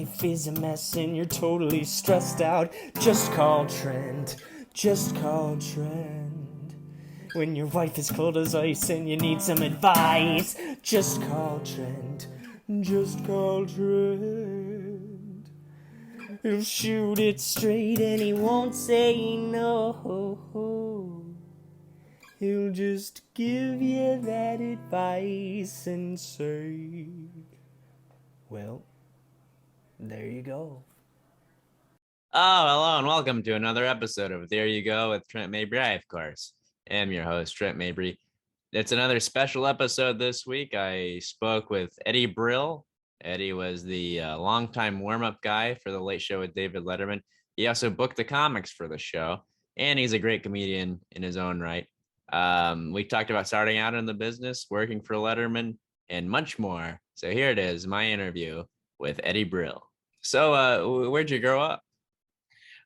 life is a mess and you're totally stressed out, just call Trent. Just call Trent. When your wife is cold as ice and you need some advice, just call Trent. Just call Trent. He'll shoot it straight and he won't say no. He'll just give you that advice and say, well, there you go. Oh, hello and welcome to another episode of There You Go with Trent Mabry. I, of course, am your host, Trent Mabry. It's another special episode this week. I spoke with Eddie Brill. Eddie was the longtime warm-up guy for the Late Show with David Letterman. He also booked the comics for the show, and he's a great comedian in his own right. We talked about starting out in the business, working for Letterman, and much more. So here it is, my interview with Eddie Brill. So where'd you grow up?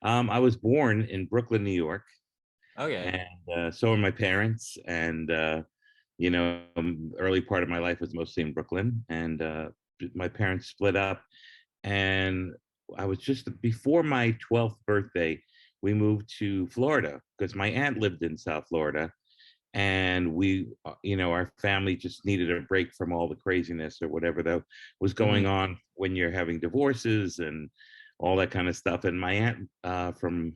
I was born in Brooklyn, New York. Okay. And so were my parents. And, early part of my life was mostly in Brooklyn. And my parents split up. And I was just before my 12th birthday, we moved to Florida because my aunt lived in South Florida. And we, our family just needed a break from all the craziness or whatever that was going on when you're having divorces and all that kind of stuff. And my aunt from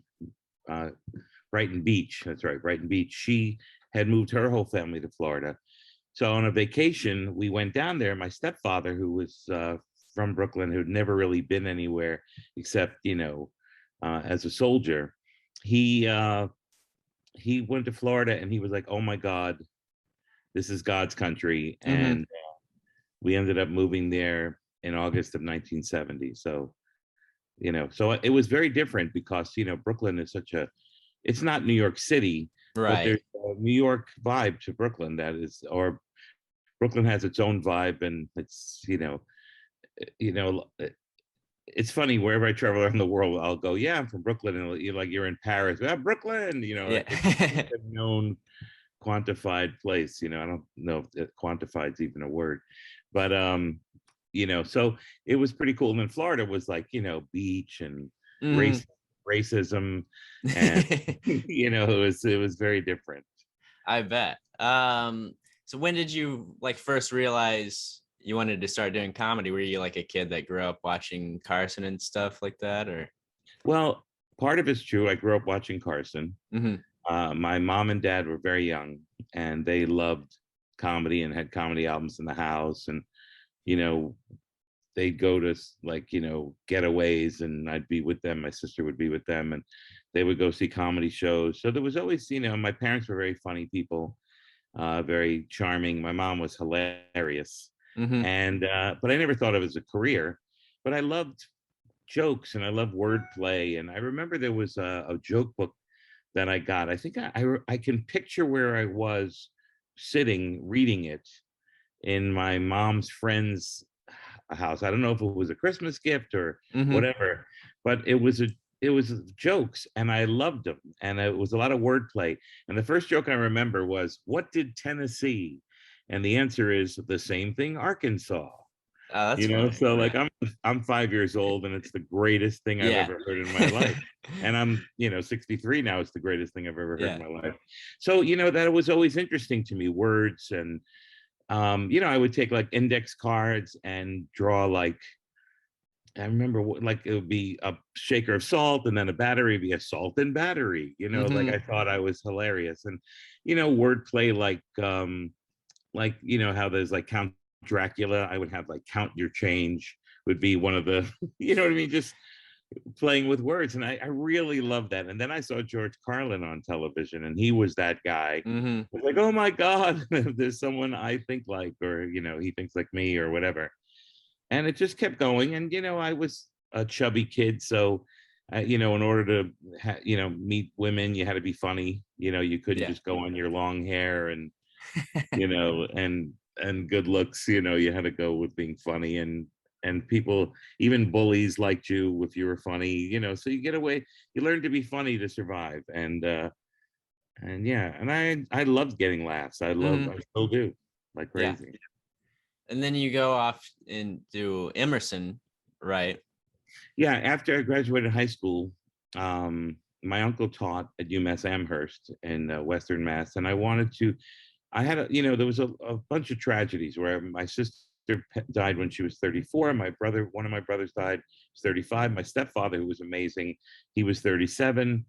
Brighton Beach, that's right, Brighton Beach, she had moved her whole family to Florida. So on a vacation, we went down there. My stepfather, who was from Brooklyn, who'd never really been anywhere except, as a soldier, he went to Florida and he was like, oh my God, this is God's country. And we ended up moving there in August of 1970. So it was very different because, Brooklyn is it's not New York City, right? But there's a New York vibe to Brooklyn or Brooklyn has its own vibe. And it's, it's funny, wherever I travel around the world, I'll go, yeah, I'm from Brooklyn. And you're in Paris, Brooklyn, Yeah. it's a known quantified place. I don't know if quantified is even a word, but, so it was pretty cool. And then Florida was beach and racism. And, it was very different. I bet. So when did you first realize you wanted to start doing comedy? Were you like a kid that grew up watching Carson and stuff like that, or? Well, part of it's true. I grew up watching Carson. My mom and dad were very young and they loved comedy and had comedy albums in the house. And, they'd go to getaways and I'd be with them. My sister would be with them and they would go see comedy shows. So there was always, my parents were very funny people, very charming. My mom was hilarious. And, but I never thought of it as a career, but I loved jokes and I loved wordplay. And I remember there was a joke book that I got. I think I can picture where I was sitting reading it in my mom's friend's house. I don't know if it was a Christmas gift or whatever, but it was jokes and I loved them. And it was a lot of wordplay. And the first joke I remember was, what did Tennessee? And the answer is the same thing, Arkansas. Oh, that's funny. So I'm 5 years old and it's the greatest thing I've ever heard in my life. And I'm 63 now. It's the greatest thing I've ever heard in my life. So that was always interesting to me, words. And I would take index cards and draw I remember it would be a shaker of salt and then a battery would be a salt and battery, I thought I was hilarious. And wordplay how there's Count Dracula, I would have count your change would be one of the what I mean, just playing with words. And I really loved that. And then I saw George Carlin on television and he was that guy. I was like, oh my God, there's someone I think like, or he thinks like me or whatever. And it just kept going. And I was a chubby kid, so in order to meet women, you had to be funny. You couldn't just go on your long hair and and good looks. You had to go with being funny. And people, even bullies, liked you if you were funny, so you get away, you learn to be funny to survive. And I loved getting laughs. I still do, like crazy. And then you go off into Emerson, right? Yeah, after I graduated high school, my uncle taught at UMass Amherst in Western Mass, and I wanted to. I had there was a bunch of tragedies where my sister died when she was 34. One of my brothers died, was 35. My stepfather, who was amazing, he was 37.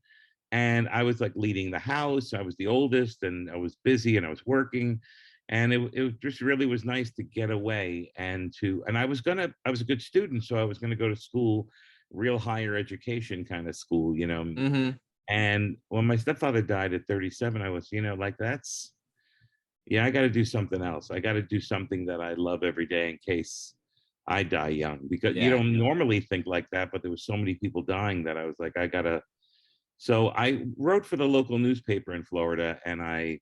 And I was like leading the house. I was the oldest, and I was busy, and I was working, and it just really was nice to get away and I was a good student, so I was gonna go to school, real higher education kind of school, Mm-hmm. And when my stepfather died at 37, I was, like I got to do something else. I got to do something that I love every day in case I die young, because you Yeah. don't normally think like that, but there was so many people dying that I was like, I gotta. So I wrote for the local newspaper in Florida, and I,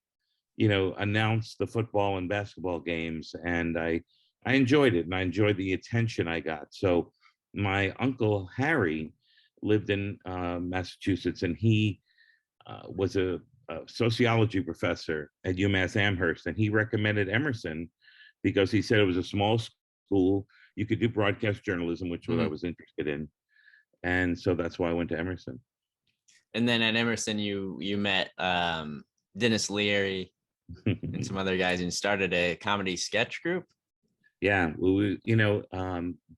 announced the football and basketball games, and I enjoyed it, and I enjoyed the attention I got. So my uncle Harry lived in Massachusetts, and he was a sociology professor at UMass Amherst, and he recommended Emerson because he said it was a small school. You could do broadcast journalism, which was I Mm-hmm. was interested in, and so that's why I went to Emerson. And then at Emerson, you met Denis Leary and some other guys, and started a comedy sketch group. Yeah,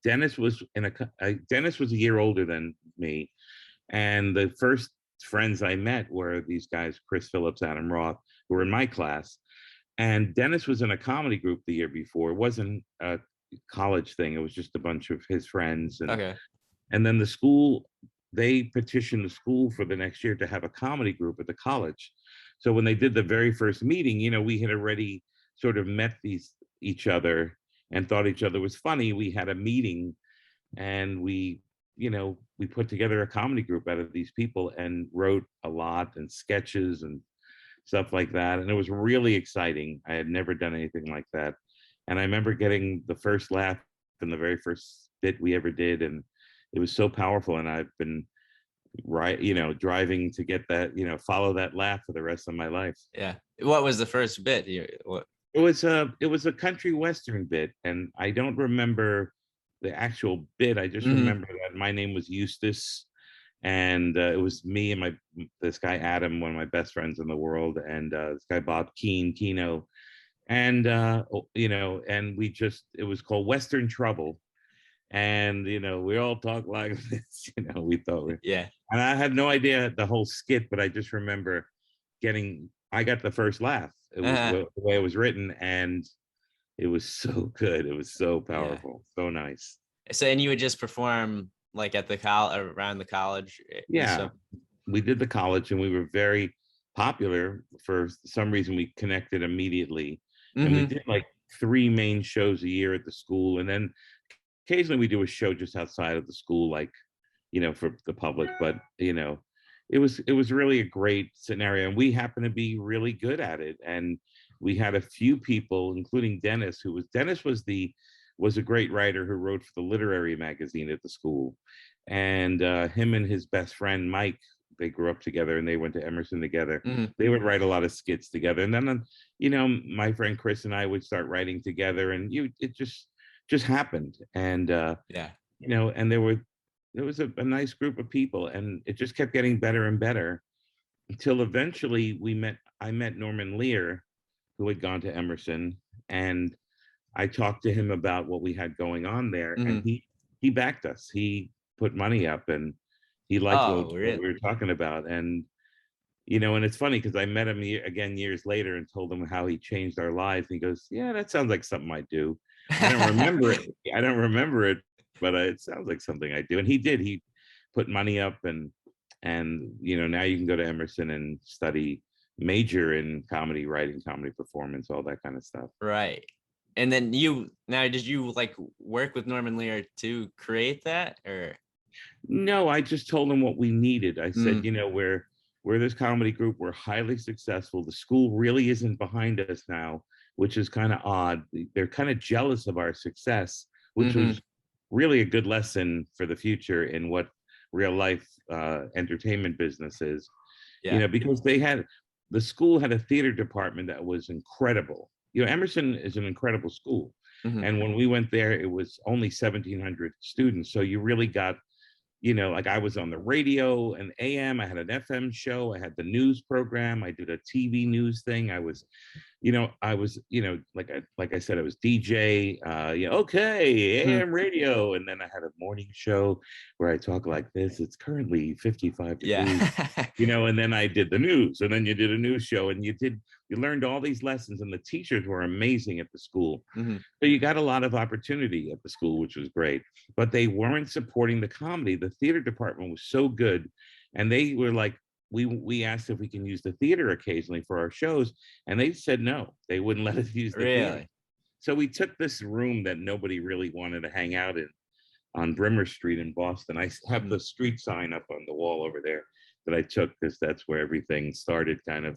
Dennis was Dennis was a year older than me, and the first friends I met were these guys, Chris Phillips, Adam Roth, who were in my class. And Dennis was in a comedy group the year before. It wasn't a college thing. It was just a bunch of his friends. Okay. And then they petitioned the school for the next year to have a comedy group at the college. So when they did the very first meeting, we had already sort of met each other and thought each other was funny. We had a meeting, and we put together a comedy group out of these people and wrote a lot and sketches and stuff like that. And it was really exciting. I had never done anything like that. And I remember getting the first laugh in the very first bit we ever did. And it was so powerful. And I've been driving to get that, follow that laugh for the rest of my life. Yeah. What was the first bit? It was a country western bit, and I don't remember the actual bit. I just remember that my name was Eustace, and it was me and this guy Adam, one of my best friends in the world, and this guy Bob Keno, and and it was called Western Trouble, and we all talk like this, we thought Yeah. and I had no idea the whole skit, but I just remember I got the first laugh. It was the way it was written, and it was so good. It was so powerful, so nice. So, and you would just perform like at the around the college? Yeah, we did the college, and we were very popular. For some reason, we connected immediately, and we did like 3 main shows a year at the school, and then occasionally we do a show just outside of the school, like for the public. But it was really a great scenario, and we happened to be really good at it. And we had a few people, including Dennis, was a great writer who wrote for the literary magazine at the school. And him and his best friend Mike, they grew up together, and they went to Emerson together. They would write a lot of skits together, and then my friend Chris and I would start writing together, and it just happened. And and there was a nice group of people, and it just kept getting better and better until eventually I met Norman Lear, who had gone to Emerson, and I talked to him about what we had going on there, and he backed us. He put money up, and he liked what we were talking about. And and it's funny because I met him again years later and told him how he changed our lives. And he goes, "Yeah, that sounds like something I do." I don't remember it. I don't remember it, but it sounds like something I do. And he did. He put money up, and now you can go to Emerson and major in comedy writing, comedy performance, all that kind of stuff. Right. And then did you like work with Norman Lear to create that, or? No, I just told him what we needed. I said, we're this comedy group. We're highly successful. The school really isn't behind us now, which is kind of odd. They're kind of jealous of our success, which was really a good lesson for the future in what real life entertainment business is. Because the school had a theater department that was incredible. Emerson is an incredible school. And when we went there, it was only 1,700 students. So you really got like I was on the radio and AM, I had an FM show, I had the news program, I did a TV news thing. I was, like I said, I was DJ, okay, AM radio. And then I had a morning show where I talk like this. It's currently 55 degrees, and then I did the news, and then you did a news show, and you learned all these lessons, and the teachers were amazing at the school. Mm-hmm. So you got a lot of opportunity at the school, which was great, but they weren't supporting the comedy. The theater department was so good. And they were like, we asked if we can use the theater occasionally for our shows, and they said no, they wouldn't let us use the theater. So we took this room that nobody really wanted to hang out in on Brimmer Street in Boston. I have the street sign up on the wall over there that I took because that's where everything started, kind of.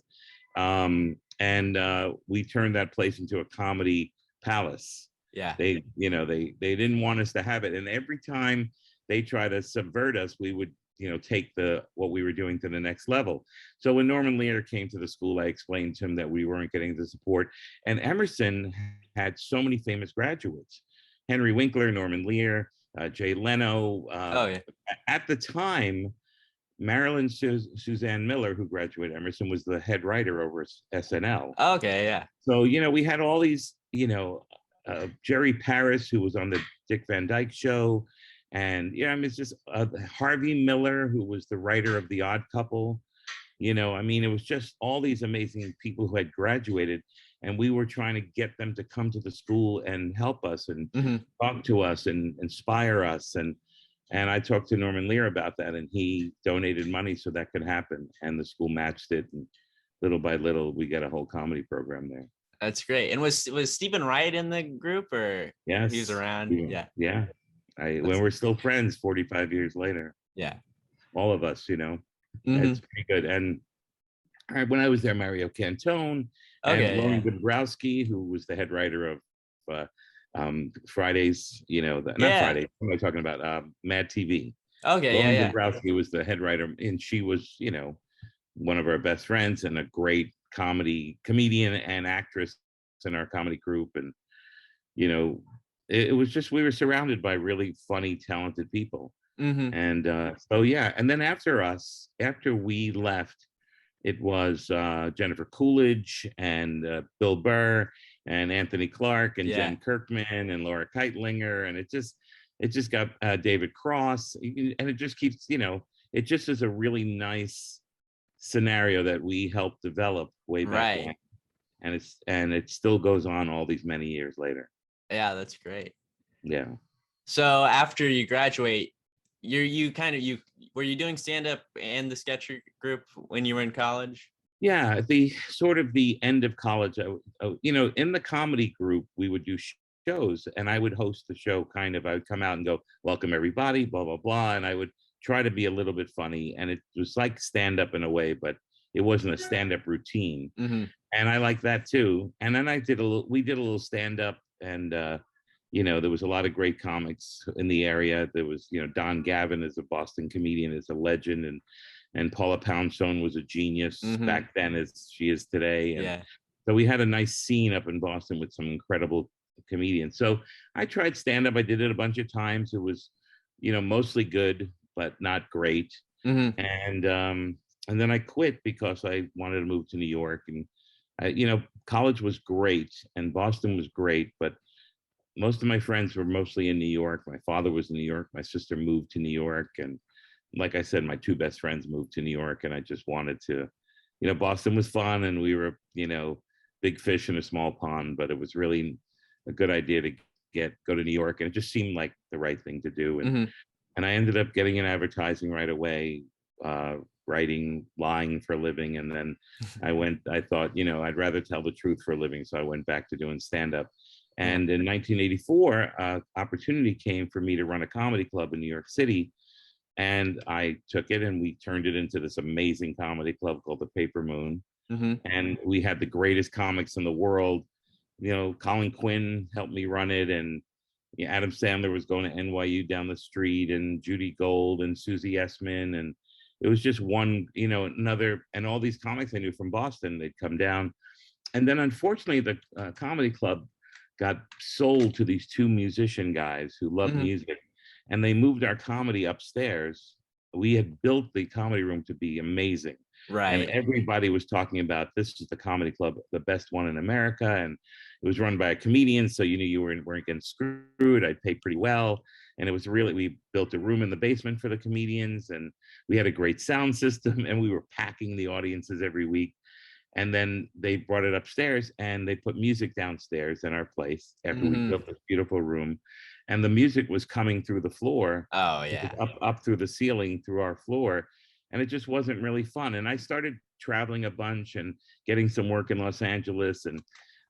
We turned that place into a comedy palace. Yeah. They didn't want us to have it, and every time they try to subvert us, we would take what we were doing to the next level. So when Norman Lear came to the school, I explained to him that we weren't getting the support. And Emerson had so many famous graduates: Henry Winkler, Norman Lear, Jay Leno. At the time, Marilyn Suzanne Miller, who graduated Emerson, was the head writer over SNL. Okay, yeah. So we had all these, Jerry Paris, who was on the Dick Van Dyke Show. And it's just Harvey Miller, who was the writer of The Odd Couple. It was just all these amazing people who had graduated, and we were trying to get them to come to the school and help us and talk to us and inspire us. And I talked to Norman Lear about that, and he donated money so that could happen. And the school matched it, and little by little, we got a whole comedy program there. That's great. And was Stephen Wright in the group, or yes, he was around? Yeah. When we're still friends 45 years later. Yeah. All of us, it's pretty good. And when I was there, Mario Cantone and Lauren Godbrowski, who was the head writer of Fridays, not Fridays, what am I talking about? Mad TV. Okay, Lauren Godbrowski was the head writer, and she was, one of our best friends and a great comedian and actress in our comedy group. And, it was just, we were surrounded by really funny, talented people. And and then after we left, it was Jennifer Coolidge and Bill Burr and Anthony Clark and Jen Kirkman and Laura Keitlinger, and it just got David Cross, and it just keeps, it just is a really nice scenario that we helped develop way back when. And it still goes on all these many years later. Yeah, that's great. Yeah. So after you graduate, were you doing stand-up and the sketch group when you were in college? Yeah, the end of college, in the comedy group, we would do shows, and I would host the show. I would come out and go, welcome everybody, blah, blah, blah. And I would try to be a little bit funny. And it was like stand-up in a way, but it wasn't a stand-up routine. And I like that too. And then we did a little stand-up, and there was a lot of great comics in the area. There was, Don Gavin is a Boston comedian, is a legend, and Paula Poundstone was a genius back then as she is today. And so we had a nice scene up in Boston with some incredible comedians. So I tried stand-up. I did it a bunch of times. It was, mostly good, but not great. And then I quit because I wanted to move to New York. And college was great and Boston was great, but most of my friends were mostly in New York. My father was in New York. My sister moved to New York. And like I said, my two best friends moved to New York, and I just wanted to, Boston was fun, and we were, big fish in a small pond, but it was really a good idea to go to New York. And it just seemed like the right thing to do. And I ended up getting in advertising right away, writing, lying for a living. And then I thought, I'd rather tell the truth for a living. So I went back to doing stand-up. And in 1984, opportunity came for me to run a comedy club in New York City. And I took it, and we turned it into this amazing comedy club called the Paper Moon. And we had the greatest comics in the world. Colin Quinn helped me run it, and Adam Sandler was going to NYU down the street, and Judy Gold and Susie Essman. And it was just one, another, and all these comics I knew from Boston, they'd come down. And then unfortunately, the comedy club got sold to these two musician guys who loved music, and they moved our comedy upstairs. We had built the comedy room to be amazing. And Right. everybody was talking about, this is the comedy club, the best one in America. And it was run by a comedian, so you knew you weren't getting screwed. I paid pretty well. And it was really, we built a room in the basement for the comedians, and we had a great sound system, and we were packing the audiences every week. And then they brought it upstairs, and they put music downstairs in our place after we Mhm. built this beautiful room. And the music was coming through the floor, Oh yeah. up through the ceiling, through our floor. And it just wasn't really fun. And I started traveling a bunch and getting some work in Los Angeles. And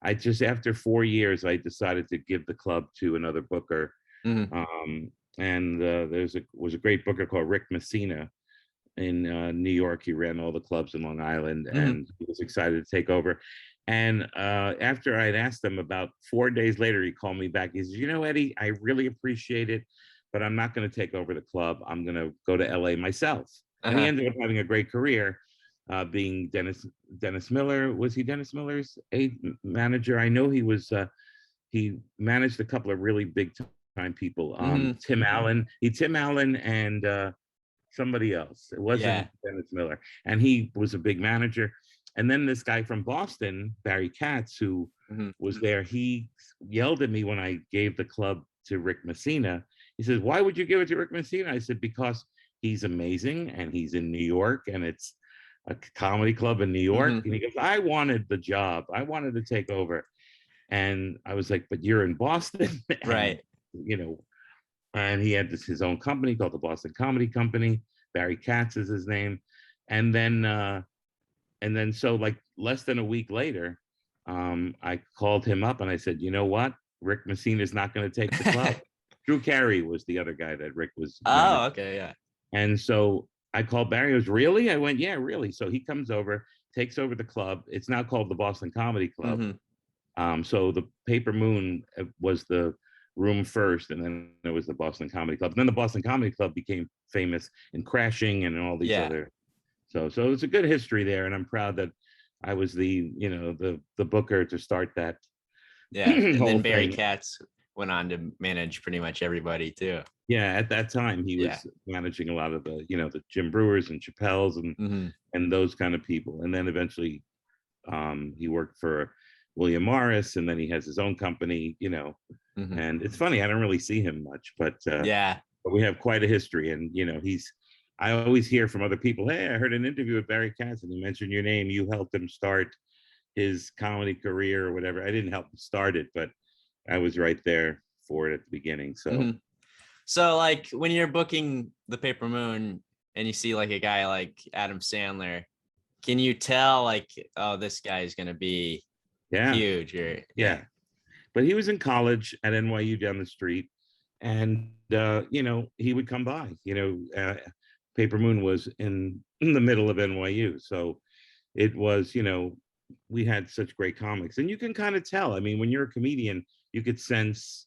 I just, after 4 years, I decided to give the club to another booker. Mhm. And was a great booker called Rick Messina in New York. He ran all the clubs in Long Island, Mhm. and he was excited to take over. And after I'd asked him, about 4 days later, he called me back. He says, you know, Eddie, I really appreciate it, but I'm not going to take over the club. I'm going to go to LA myself. And he Uh-huh. ended up having a great career, being Dennis Miller. Was he Dennis Miller's manager? I know he was. He managed a couple of really big time people. Mhm. Tim Allen and somebody else. It Yeah. wasn't Dennis Miller. And he was a big manager. And then this guy from Boston, Barry Katz, who Mhm. was there, he yelled at me when I gave the club to Rick Messina. He says, why would you give it to Rick Messina? I said, because he's amazing, and he's in New York, and it's a comedy club in New York. Mhm. And he goes, I wanted the job. I wanted to take over. And I was like, but you're in Boston. And, Right. you know, and he had his own company called the Boston Comedy Company. Barry Katz is his name. And then so like less than a week later, I called him up and I said, you know what? Rick Messina is not going to take the club. Drew Carey was the other guy that Rick was managing. Oh, okay, yeah. And so I called Barry. He goes, really? I went, yeah, really. So he comes over, takes over the club. It's now called the Boston Comedy Club. Mhm. So the Paper Moon was the room first, and then there was the Boston Comedy Club. And then the Boston Comedy Club became famous in Crashing and all these Yeah. other. So it's a good history there, and I'm proud that I was the booker to start that Yeah. And whole then Barry thing. Katz went on to manage pretty much everybody too. Yeah, at that time he Yeah. was managing a lot of the Jim Brewers and Chappelle's Mhm. and those kind of people, and then eventually he worked for William Morris, and then he has his own company, Mhm. and it's funny, I don't really see him much, but Yeah. we have quite a history. And I always hear from other people, hey, I heard an interview with Barry Katz and he mentioned your name, you helped him start his comedy career or whatever. I didn't help him start it, but I was right there for it at the beginning. So Mhm. So like when you're booking the Paper Moon and you see like a guy like Adam Sandler, can you tell like, oh, this guy's gonna be yeah, huge? Or yeah. But he was in college at NYU down the street, and he would come by. Paper Moon was in the middle of NYU, so it was we had such great comics, and you can kind of tell. I mean, when you're a comedian, you could sense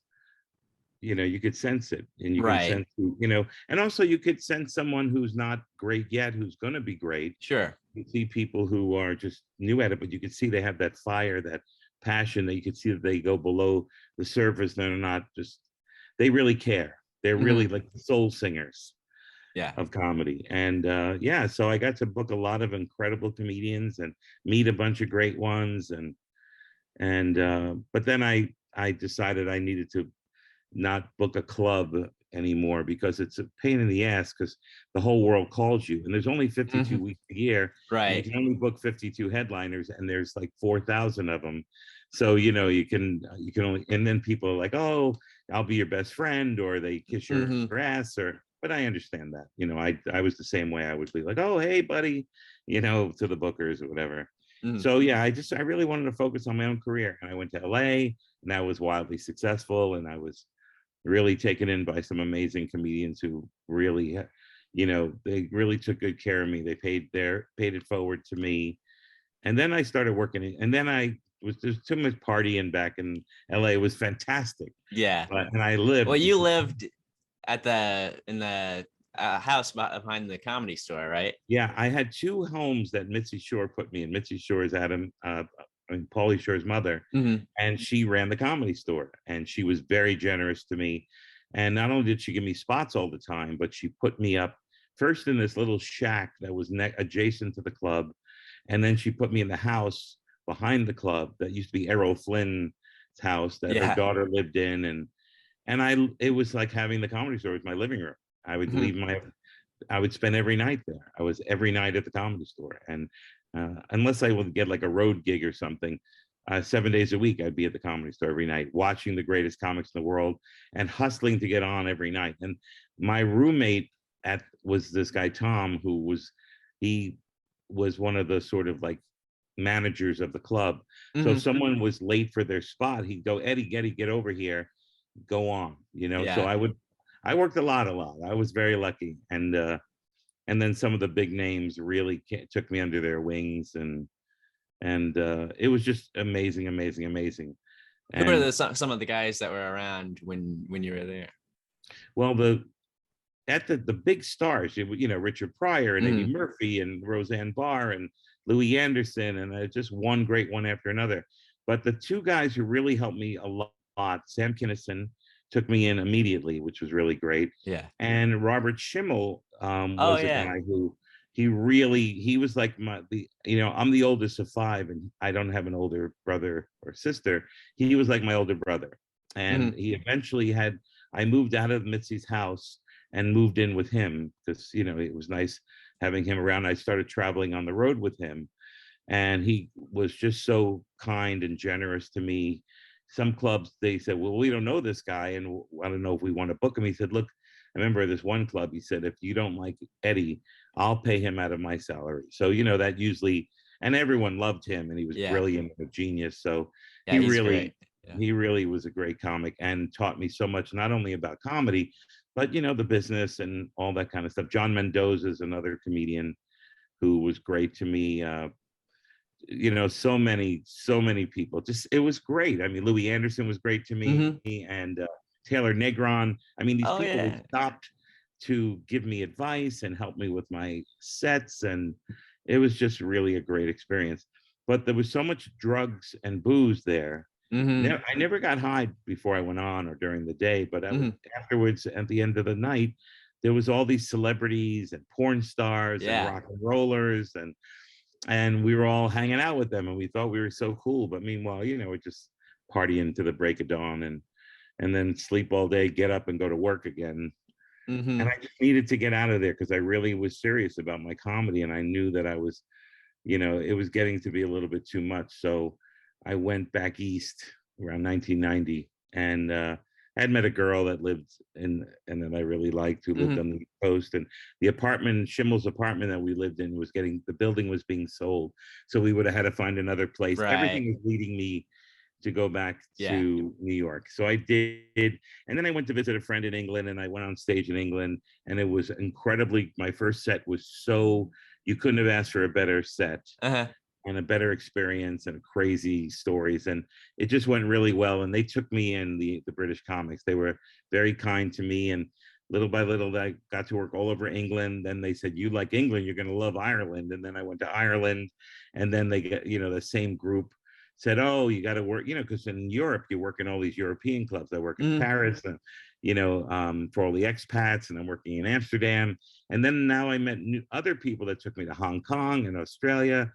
you could sense it, and you can Right. sense and also you could sense someone who's not great yet, who's going to be great. Sure. You see people who are just new at it, but you can see they have that fire, that passion, that you can see that they go below the surface. They're not just, they really care. They're really Mhm. like soul singers Yeah. of comedy. And yeah, so I got to book a lot of incredible comedians and meet a bunch of great ones. And but then I decided I needed to not book a club anymore, because it's a pain in the ass, because the whole world calls you, and there's only 52 Mhm. weeks a year, and you Right. can only book 52 headliners, and there's like 4,000 of them. So you can only, and then people are like, oh, I'll be your best friend, or they kiss your Mhm. ass, but I understand that. I was the same way. I would be like, oh, hey buddy, to the bookers or whatever. Mhm. So yeah, I really wanted to focus on my own career, and I went to LA, and that was wildly successful, and I was really taken in by some amazing comedians who really, they really took good care of me. They paid it forward to me. And then I started working, and then there's too much partying back in LA. It was fantastic. Yeah. And I Well, lived, you lived in the house behind the Comedy Store, right? yeah, I had two homes that Mitzi Shore put me in. Mitzi Shore is Pauly Shore's mother, Mhm. and she ran the Comedy Store, and she was very generous to me. And not only did she give me spots all the time, but she put me up first in this little shack that was adjacent to the club. And then she put me in the house behind the club that used to be Errol Flynn's house that her Yeah. daughter lived in. And it was like having the Comedy Store as my living room. I would I would spend every night there. I was every night at the Comedy Store. And unless I would get like a road gig or something, 7 days a week, I'd be at the Comedy Store every night, watching the greatest comics in the world and hustling to get on every night. And my roommate was this guy, Tom, he was one of the sort of like managers of the club. So if someone was late for their spot, he'd go, Eddie, get over here, go on, So I worked a lot. I was very lucky. And then some of the big names really took me under their wings, and it was just amazing. Who And were some of the guys that were around when you were there? well, the big stars, Richard Pryor and Eddie Murphy and Roseanne Barr and Louis Anderson, and just one great one after another. But the two guys who really helped me a lot, Sam Kinison took me in immediately, which was really great. Yeah. And Robert Schimmel was a guy who he was like I'm the oldest of five, and I don't have an older brother or sister. He was like my older brother. And he eventually I moved out of Mitzi's house and moved in with him because, it was nice having him around. I started traveling on the road with him, and he was just so kind and generous to me. Some clubs, they said, well, we don't know this guy, and I don't know if we want to book him. He said, look, I remember this one club, he said, if you don't like Eddie, I'll pay him out of my salary. So, that usually, and everyone loved him, and he was brilliant and a genius. So he really was a great comic and taught me so much, not only about comedy, but, the business and all that kind of stuff. John Mendoza is another comedian who was great to me. So many people. It was great. I mean, Louis Anderson was great to me, and Taylor Negron. I mean, these people would stopped to give me advice and help me with my sets, and it was just really a great experience. But there was so much drugs and booze there. I never got high before I went on or during the day, but afterwards, at the end of the night, there was all these celebrities and porn stars and rock and rollers, and we were all hanging out with them, and we thought we were so cool. But meanwhile, we're just partying to the break of dawn, and then sleep all day, get up and go to work again. And I just needed to get out of there because I really was serious about my comedy, and I knew that I was, it was getting to be a little bit too much. So I went back east around 1990, and I had met a girl that lived and that I really liked, who lived on the East Coast, and the apartment, Schimmel's apartment that we lived in, the building was being sold. So we would have had to find another place. Right. Everything was leading me to go back to New York. So I did. And then I went to visit a friend in England, and I went on stage in England, and it was my first set was you couldn't have asked for a better set. And a better experience and crazy stories, and it just went really well. And they took me in, the British comics. They were very kind to me, and little by little I got to work all over England. Then they said, you like England, you're going to love Ireland. And then I went to Ireland, and then they get, the same group said, oh, you got to work, because in Europe you work in all these European clubs. I work in Paris, and for all the expats, and I'm working in Amsterdam. And then now I met other people that took me to Hong Kong and Australia.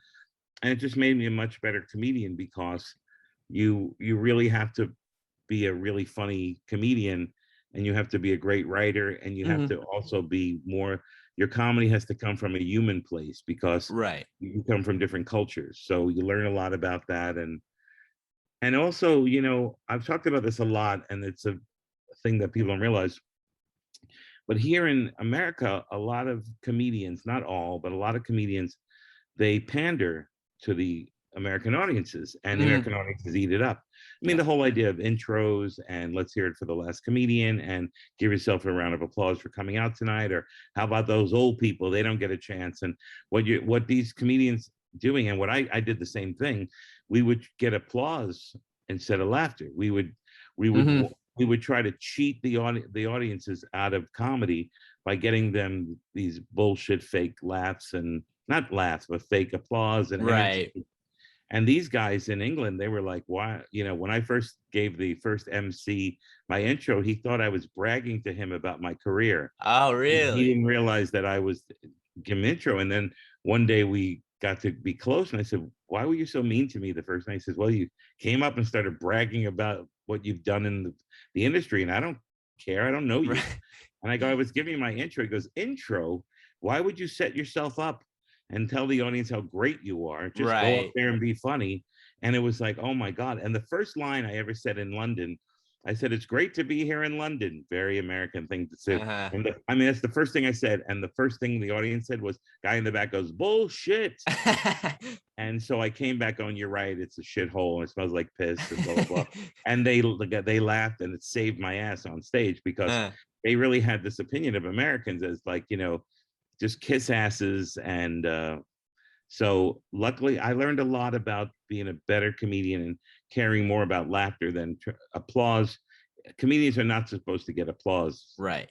And it just made me a much better comedian, because you really have to be a really funny comedian, and you have to be a great writer, and you have to also be your comedy has to come from a human place, because you come from different cultures. So you learn a lot about that. And also, I've talked about this a lot, and it's a thing that people don't realize. But here in America, a lot of comedians, not all, but a lot of comedians, they pander to the American audiences, and the American audiences eat it up. I mean, the whole idea of intros and let's hear it for the last comedian, and give yourself a round of applause for coming out tonight, or how about those old people, they don't get a chance. And what these comedians doing, and what I did the same thing, we would get applause instead of laughter. We would try to cheat the audiences out of comedy by getting them these bullshit fake laughs, and not laughs, but fake applause and energy. And these guys in England, they were like, why? When I first gave the first MC my intro, he thought I was bragging to him about my career. Oh, He really? didn't realize that I was giving intro. And then one day we got to be close, and I said, why were you so mean to me the first night? He says, well, you came up and started bragging about what you've done in the industry, and I don't care. I don't know you. Right. And I go, I was giving my intro. He goes, intro? Why would you set yourself up and tell the audience how great you are? Just go up Right. there and be funny. And it was like, oh my God. And the first line I ever said in London, I said, it's great to be here in London. Very American thing to say. Uh-huh. And that's the first thing I said. And the first thing the audience said was, guy in the back goes, bullshit. And so I came back on, you're right, it's a shithole and it smells like piss and blah, blah, blah. And they laughed, and it saved my ass on stage, because they really had this opinion of Americans as like, just kiss asses. And so luckily I learned a lot about being a better comedian and caring more about laughter than applause. Comedians are not supposed to get applause. Right.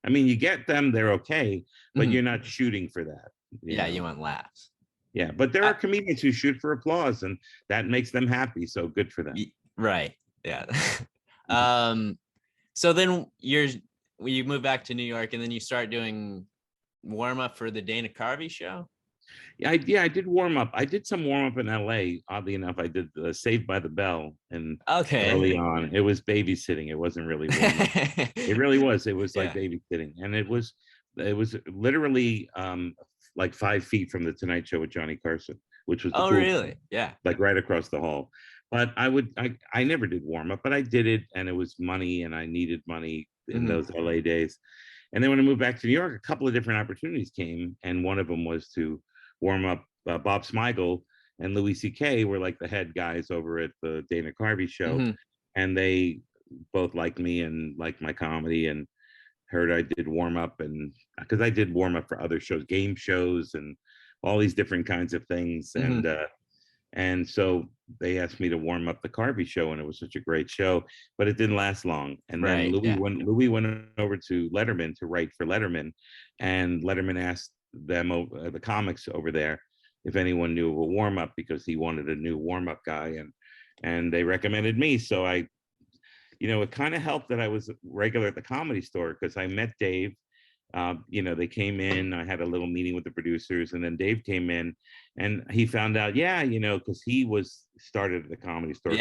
I mean, you get them, they're okay, but you're not shooting for that. You want laughs. Yeah, but there are comedians who shoot for applause, and that makes them happy. So good for them. Right. Yeah. So then you move back to New York, and then you start doing warm up for the Dana Carvey show. I did warm up. I did some warm up in LA. Oddly enough, I did Saved by the Bell, and early on, it was babysitting. It wasn't really warm up. It really was. It was like babysitting, and it was literally like 5 feet from the Tonight Show with Johnny Carson, which was the cool really thing. Yeah, like right across the hall. But I never did warm up, but I did it, and it was money, and I needed money in those LA days. And then when I moved back to New York, a couple of different opportunities came, and one of them was to warm up. Bob Smigel and Louis C.K. were like the head guys over at the Dana Carvey show, and they both liked me and liked my comedy, and heard I did warm up, and because I did warm up for other shows, game shows, and all these different kinds of things, and so they asked me to warm up the Carvey show, and it was such a great show, but it didn't last long. And then Louis went over to Letterman to write for Letterman, and Letterman asked them, the comics over there, if anyone knew of a warm up, because he wanted a new warm up guy, and they recommended me. So it kind of helped that I was regular at the Comedy Store, because I met Dave. They came in, I had a little meeting with the producers, and then Dave came in, and he found out, because he started at the Comedy Store.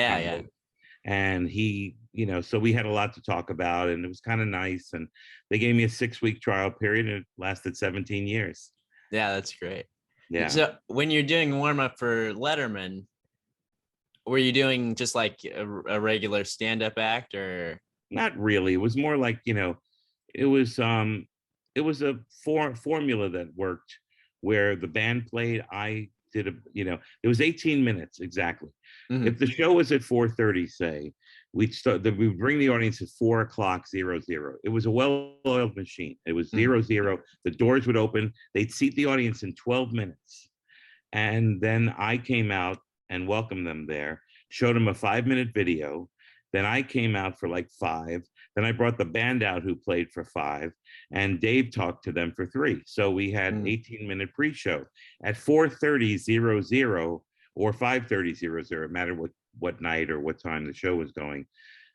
And he, so we had a lot to talk about, and it was kind of nice. And they gave me a 6-week trial period, and it lasted 17 years. Yeah, that's great. Yeah. So when you're doing warm up for Letterman, were you doing just like a regular stand-up act, or? Not really. It was more like, it was a formula that worked, where the band played. I did it was 18 minutes exactly. If the show was at 4:30, say, we'd bring the audience at 4:00:00. It was a well-oiled machine. It was 00. The doors would open. They'd seat the audience in 12 minutes. And then I came out and welcomed them there, showed them a 5-minute video. Then I came out for like 5. Then I brought the band out who played for 5, and Dave talked to them for 3. So we had 18-minute pre-show at 4:30:00 or 5:30:00. It mattered what night or what time the show was going.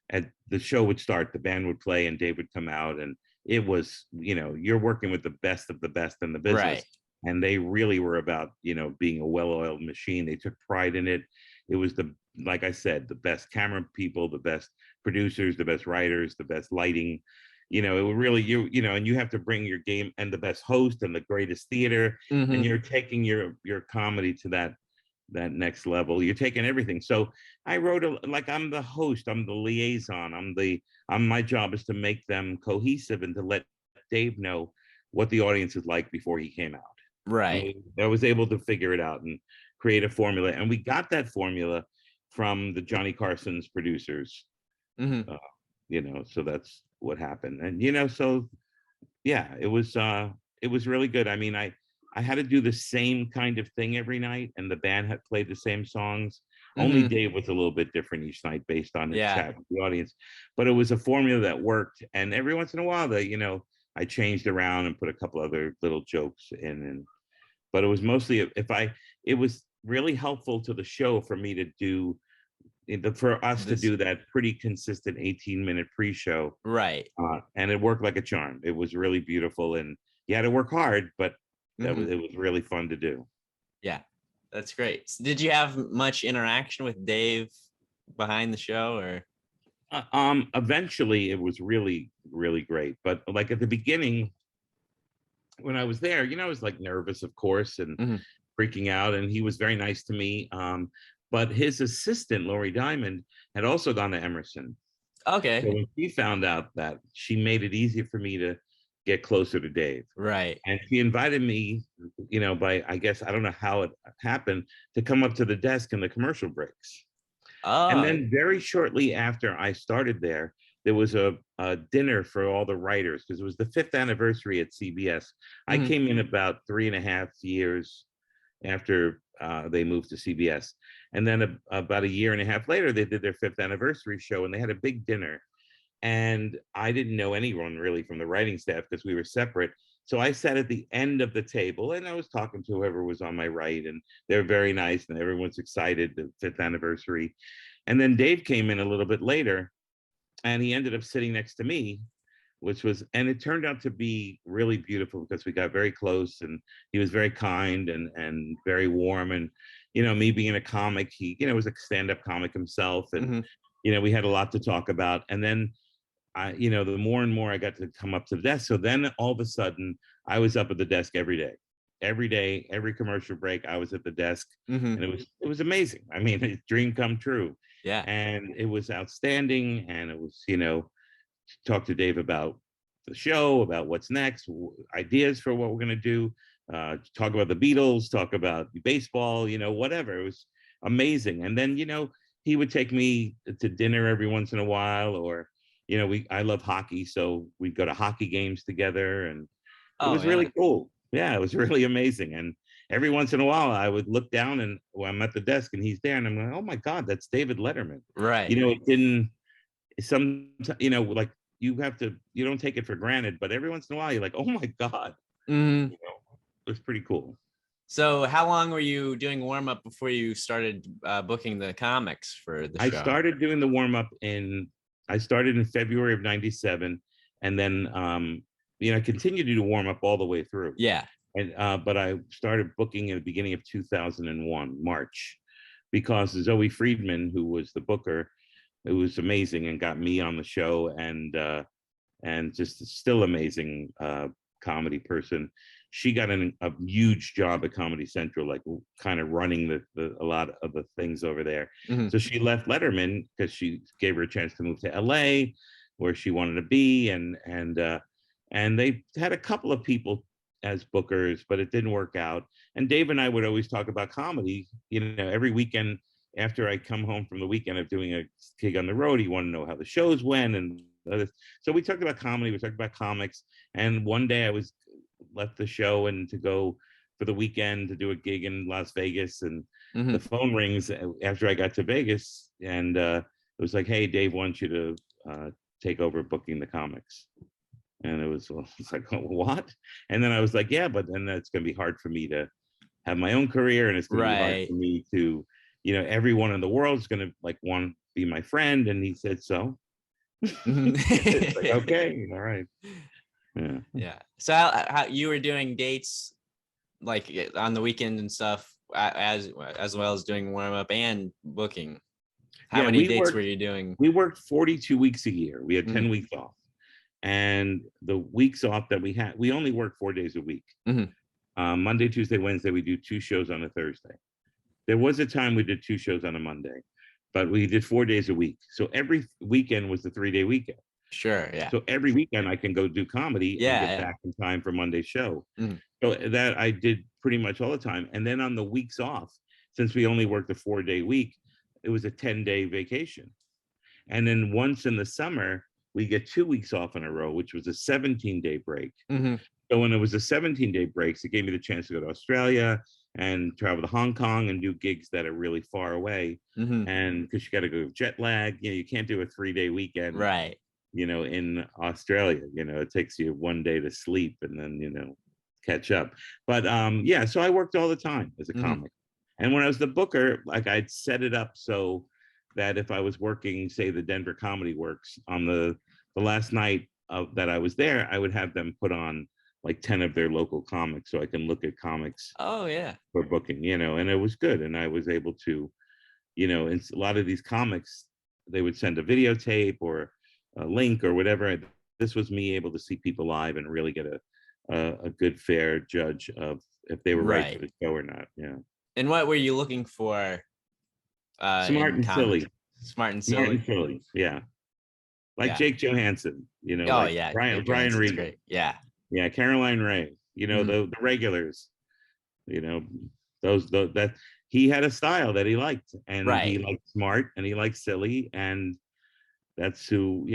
And the show would start, the band would play, and Dave would come out, and it was, you're working with the best of the best in the business. Right. And they really were about, being a well-oiled machine. They took pride in it. It was like I said, the best camera people, the best producers, the best writers, the best lighting. It would really, and you have to bring your game, and the best host and the greatest theater, and you're taking your comedy to that next level. You're taking everything. So I wrote I'm the host, I'm the liaison, my job is to make them cohesive and to let Dave know what the audience is like before he came out. Right. And I was able to figure it out and create a formula, and we got that formula from the Johnny Carson's producers. So that's what happened. And so yeah, it was really good. I mean, I had to do the same kind of thing every night, and the band had played the same songs. Only Dave was a little bit different each night based on his chat with the audience, but it was a formula that worked. And every once in a while, I changed around and put a couple other little jokes in, but it was mostly, it was really helpful to the show for me to do, for us to do that pretty consistent 18-minute pre-show. Right. And it worked like a charm. It was really beautiful, and you had to work hard, but it was really fun to do. Yeah, that's great. Did you have much interaction with Dave behind the show, or? Eventually it was really, really great. But like at the beginning, when I was there, I was like nervous, of course, and freaking out. And he was very nice to me. But his assistant, Lori Diamond, had also gone to Emerson. Okay. So when she found out that, she made it easier for me to get closer to Dave. Right. And she invited me, by, I guess, I don't know how it happened, to come up to the desk in the commercial breaks. Oh. And then very shortly after I started there was a dinner for all the writers, because it was the 5th anniversary at CBS. I came in about 3.5 years after they moved to CBS. And then about a year and a half later, they did their 5th anniversary show, and they had a big dinner. And I didn't know anyone really from the writing staff because we were separate. So I sat at the end of the table, and I was talking to whoever was on my right, and they were very nice, and everyone's excited, the 5th anniversary. And then Dave came in a little bit later, and he ended up sitting next to me, and it turned out to be really beautiful because we got very close, and he was very kind and very warm. And, me being a comic, he, was a stand-up comic himself. And, we had a lot to talk about. And then the more and more I got to come up to the desk. So then all of a sudden I was up at the desk every day, every commercial break, I was at the desk. And it was amazing. I mean, a dream come true. Yeah. And it was outstanding. And it was, talk to Dave about the show, about what's next, ideas for what we're going to do, talk about the Beatles, talk about baseball, whatever. It was amazing. And then, he would take me to dinner every once in a while, or, I love hockey, so we'd go to hockey games together, and it was really cool. Yeah, it was really amazing. And every once in a while I would look down, and I'm at the desk and he's there, and I'm like, oh my God, that's David Letterman. Right. It didn't, like you don't take it for granted, but every once in a while you're like, oh my God. It was pretty cool. So how long were you doing warm up before you started booking the comics for the show? I started doing the warm up I started in February of '97, and then I continued to do warm up all the way through. Yeah. And but I started booking in the beginning of 2001, March, because Zoe Friedman, who was the booker, it was amazing and got me on the show, and just still amazing comedy person. She got a huge job at Comedy Central, like kind of running a lot of the things over there. So she left Letterman because she gave her a chance to move to LA, where she wanted to be, and they had a couple of people as bookers, but it didn't work out. And Dave and I would always talk about comedy, every weekend after I come home from the weekend of doing a gig on the road. He wanted to know how the shows went, and so we talked about comedy, we talked about comics. And one day I left the show and to go for the weekend to do a gig in Las Vegas, and the phone rings after I got to Vegas, and it was like, hey, Dave wants you to take over booking the comics. And it's like, oh, what? And then I was like, yeah, but then that's going to be hard for me to have my own career, and it's going to be hard for me to, everyone in the world is going to want to be my friend. And he said, so. It's like, okay, all right. Yeah. So how you were doing dates like on the weekend and stuff, as well as doing warm up and booking? How many dates were you doing? We worked 42 weeks a year. We had 10 weeks off. And the weeks off that we had, we only worked 4 days a week. Monday, Tuesday, Wednesday, we do 2 shows on a Thursday. There was a time we did 2 shows on a Monday, but we did 4 days a week. So every weekend was the 3-day weekend. Sure, yeah. So every weekend I can go do comedy and get back in time for Monday's show. So that I did pretty much all the time. And then on the weeks off, since we only worked a 4-day week, it was a 10-day vacation. And then once in the summer, we get 2 weeks off in a row, which was a 17-day break. So when it was a 17-day breaks, it gave me the chance to go to Australia and travel to Hong Kong and do gigs that are really far away. And because you got to go jet lag, you can't do a 3-day weekend. Right. In Australia, it takes you 1 day to sleep and then, catch up. But so I worked all the time as a comic. And when I was the booker, like I'd set it up so that if I was working, say, the Denver Comedy Works on the last night that I was there, I would have them put on like 10 of their local comics so I can look at comics Oh yeah. for booking, and it was good. And I was able to, in a lot of these comics, they would send a videotape or a link or whatever. This was me able to see people live and really get a good, fair judge of if they were right for the show or not. Yeah. And what were you looking for? Smart and silly. Smart and Smart silly. and silly. Yeah. Like Yeah. Jake Johansson, Oh like yeah. Brian Johansson's Regan. great. Yeah. Yeah, Caroline Ray, the regulars, those that he had a style that he liked, and he liked smart and he liked silly, and that's who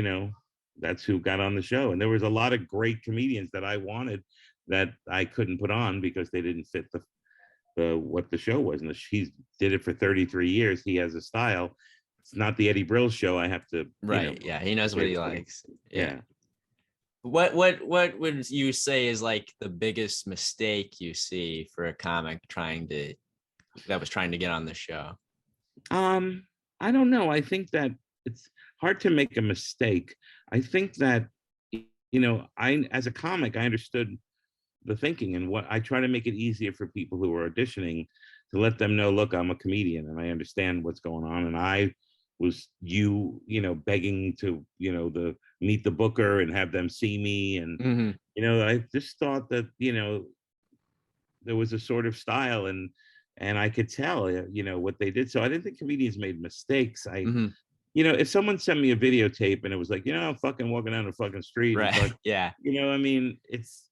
got on the show. And there was a lot of great comedians that I wanted that I couldn't put on because they didn't fit the what the show was. And he did it for 33 years. He has a style. It's not the Eddie Brill show. I have to Yeah, he knows what he likes. Yeah. What would you say is like the biggest mistake you see for a comic that was trying to get on the show? I don't know. I think that it's hard to make a mistake. I think that I as a comic, I understood the thinking, and what I try to make it easier for people who are auditioning to let them know, look, I'm a comedian and I understand what's going on, and I was begging to meet the booker and have them see me, and I just thought that there was a sort of style, and I could tell what they did. So I didn't think comedians made mistakes. If someone sent me a videotape and it was like, I'm fucking walking down the fucking street, right? Like, yeah, I mean,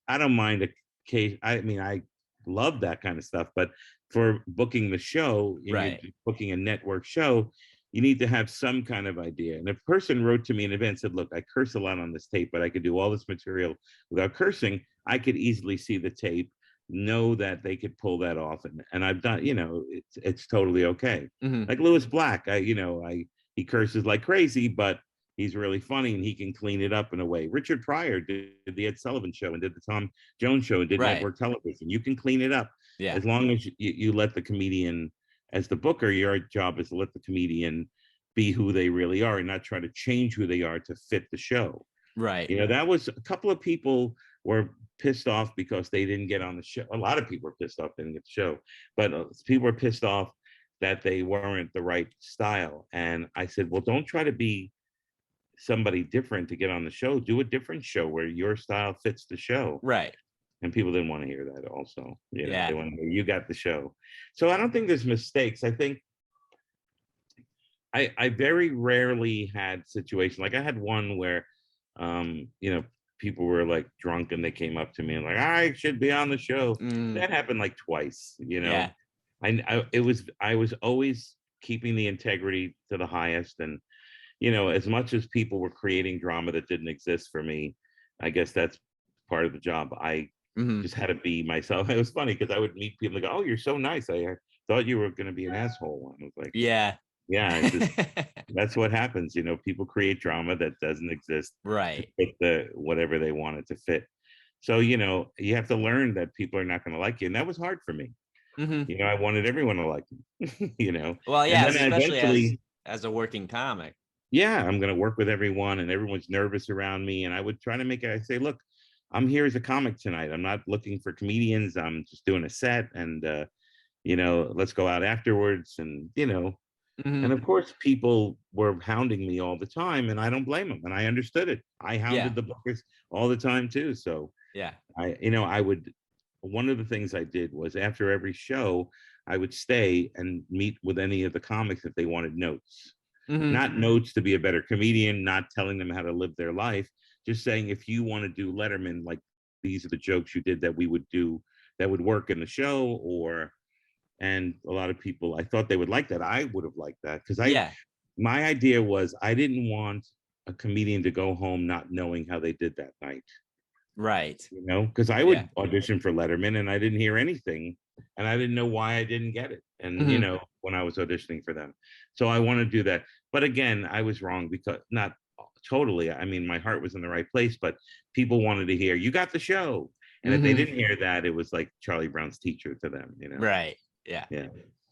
I don't mind a case. I mean, I love that kind of stuff, but for booking the show, you're booking a network show, you need to have some kind of idea. And if a person wrote to me in advance, said, look, I curse a lot on this tape, but I could do all this material without cursing, I could easily see the tape, know that they could pull that off. And I've done, it's totally okay. Like Lewis Black, he curses like crazy, but he's really funny and he can clean it up in a way. Richard Pryor did the Ed Sullivan Show and did the Tom Jones Show and did network television. You can clean it up as long as you let the comedian, as the booker, your job is to let the comedian be who they really are and not try to change who they are to fit the show. Right. That was a couple of people were pissed off because they didn't get on the show. A lot of people were pissed off they didn't get the show, but people were pissed off that they weren't the right style. And I said, well, don't try to be somebody different to get on the show. Do a different show where your style fits the show. Right. And people didn't want to hear that also. They want to hear, you got the show. So I don't think there's mistakes. I think I very rarely had situations, like I had one where people were like drunk and they came up to me and like, I should be on the show. That happened like twice, I was always keeping the integrity to the highest. And, as much as people were creating drama that didn't exist for me, I guess that's part of the job. I just had to be myself. It was funny because I would meet people and go, oh, you're so nice. I thought you were going to be an asshole. I was like, yeah, that's what happens. People create drama that doesn't exist. Right. To fit whatever they want it to fit. So, you have to learn that people are not going to like you. And that was hard for me. I wanted everyone to like me, Well, yeah, especially as a working comic. Yeah, I'm going to work with everyone and everyone's nervous around me. And I would try to make it, I say, look, I'm here as a comic tonight. I'm not looking for comedians. I'm just doing a set and, let's go out afterwards. And, and of course, people were hounding me all the time and I don't blame them. And I understood it. I hounded the bookers all the time too. So one of the things I did was after every show, I would stay and meet with any of the comics if they wanted notes. Not notes to be a better comedian, not telling them how to live their life, just saying, if you want to do Letterman, like these are the jokes you did that we would do that would work in the show. And a lot of people, I thought they would like that. I would have liked that because my idea was I didn't want a comedian to go home not knowing how they did that night. Right. Because I would audition for Letterman and I didn't hear anything and I didn't know why I didn't get it. And, when I was auditioning for them. So I want to do that. But again, I was wrong because not totally. I mean, my heart was in the right place, but people wanted to hear, you got the show. And if they didn't hear that, it was like Charlie Brown's teacher to them, Right. Yeah. Yeah.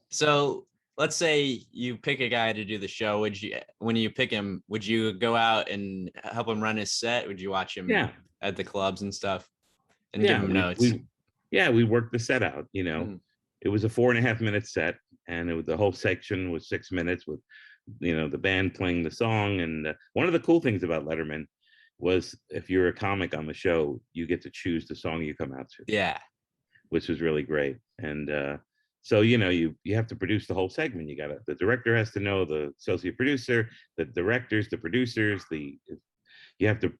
So let's say you pick a guy to do the show. When you pick him, would you go out and help him run his set? Would you watch him Yeah, at the clubs and stuff and give yeah, him notes? we worked the set out. Mhm. It was a 4.5 minute set, and the whole section was 6 minutes with, the band playing the song. And one of the cool things about Letterman was if you're a comic on the show, you get to choose the song you come out to, Yeah. which was really great. And so you have to produce the whole segment. The director has to know, the associate producer, the directors, the producers, you have to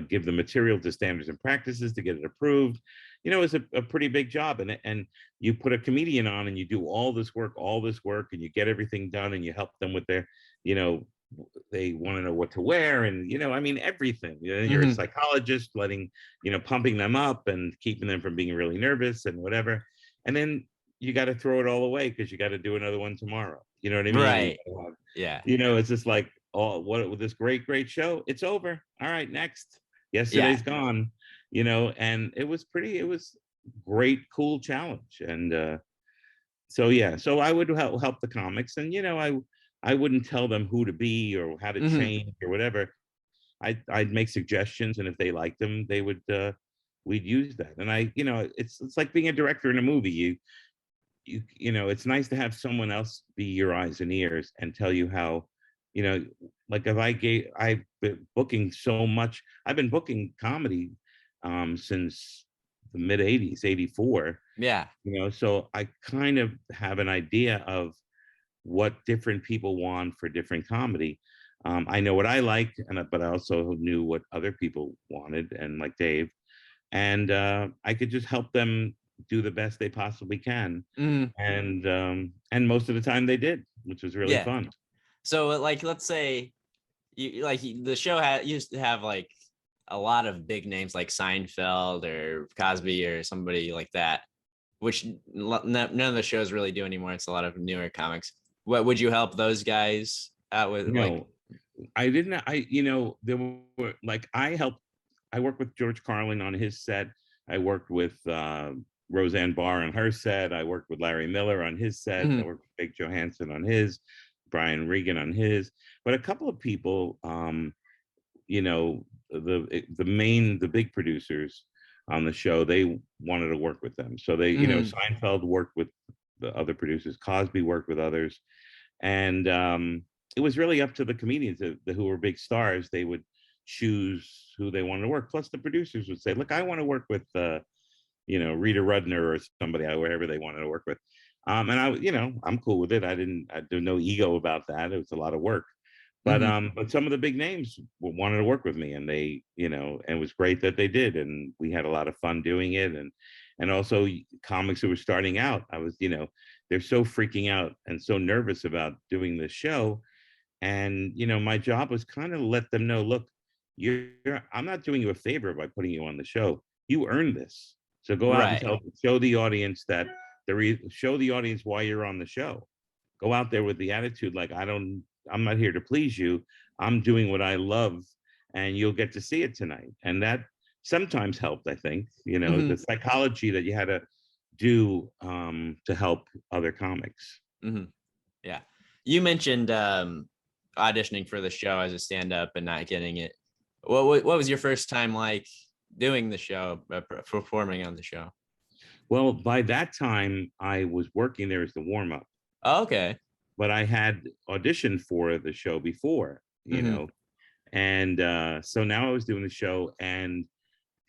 give the material to standards and practices to get it approved. It's a pretty big job, and you put a comedian on, and you do all this work, and you get everything done, and you help them with their, you know, they want to know what to wear, and I mean everything. You're a Mhm. psychologist, pumping them up and keeping them from being really nervous and whatever, and then you got to throw it all away because you got to do another one tomorrow. You know what I mean? Right. Yeah. It's just like, oh, what with this great show, it's over. All right, next. Yeah. Yesterday's gone. And it was great, cool challenge. And so yeah, so I would help the comics, and I wouldn't tell them who to be or how to Mhm. change or whatever. I'd make suggestions, and if they liked them, they would we'd use that. And it's like being a director in a movie. It's nice to have someone else be your eyes and ears and tell you how, you know like, I've been booking so much. I've been booking comedy since the mid 80s, 84. Yeah. So I kind of have an idea of what different people want for different comedy. I know what I like, but I also knew what other people wanted, and like Dave, and I could just help them do the best they possibly can. Mhm. And most of the time they did, which was really Yeah. fun. So like, let's say the show used to have like a lot of big names like Seinfeld or Cosby or somebody like that, which none of the shows really do anymore. It's a lot of newer comics. What would you help those guys out with? Like, No, I didn't. There were, like, I worked with George Carlin on his set. I worked with Roseanne Barr on her set. I worked with Larry Miller on his set. I mhm. worked with Jake Johansson on his, Brian Regan on his. But a couple of people, the big producers on the show, they wanted to work with them. So Mhm. Seinfeld worked with the other producers. Cosby worked with others, and it was really up to the comedians who were big stars. They would choose who they wanted to work. Plus, the producers would say, "Look, I want to work with Rita Rudner or somebody, wherever they wanted to work with." And I'm cool with it. I do no ego about that. It was a lot of work. Mhm. But some of the big names wanted to work with me, and and it was great that they did, and we had a lot of fun doing it. And also comics who were starting out, they're so freaking out and so nervous about doing this show. And my job was kind of let them know, look, I'm not doing you a favor by putting you on the show. You earned this. So go out and Right. show the audience show the audience why you're on the show. Go out there with the attitude like, I'm not here to please you. I'm doing what I love, and you'll get to see it tonight. And that sometimes helped, I think, the Mhm. psychology that you had to do to help other comics. Mhm. Yeah. You mentioned auditioning for the show as a stand-up and not getting it. What was your first time like doing the show, performing on the show? Well, by that time, I was working there as the warm up, Oh, okay. but I had auditioned for the show before, Hmm. and so now I was doing the show, and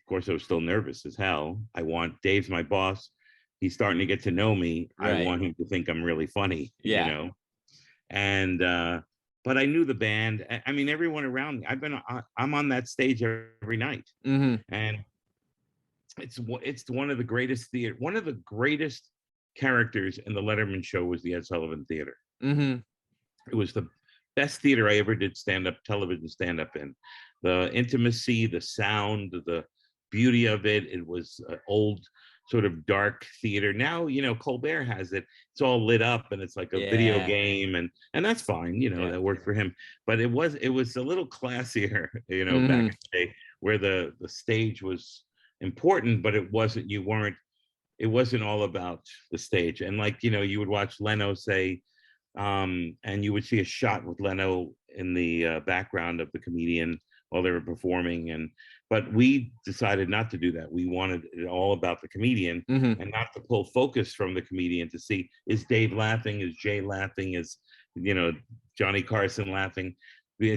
of course, I was still nervous as hell. Dave's my boss. He's starting to get to know me. I Right. want him to think I'm really funny, Yeah. and but I knew the band. I mean, everyone around me. I'm on that stage every night, Hmm. and it's one of the greatest characters in the Letterman show was the Ed Sullivan Theater. Hmm. It was the best theater I ever did television stand up in. The intimacy, the sound, the beauty of it. It was old, sort of dark theater. Now, Colbert has it. It's all lit up, and it's like a video Yeah. game, and that's fine. Yeah. That worked for him. But it was a little classier, back Hmm. in the day, where the stage was important, but it wasn't. You weren't it wasn't all about the stage. And like, you would watch Leno say, and you would see a shot with Leno in the background of the comedian while they were performing. But we decided not to do that. We wanted it all about the comedian Mhm. and not to pull focus from the comedian to see, is Dave laughing? Is Jay laughing? Is, Johnny Carson laughing?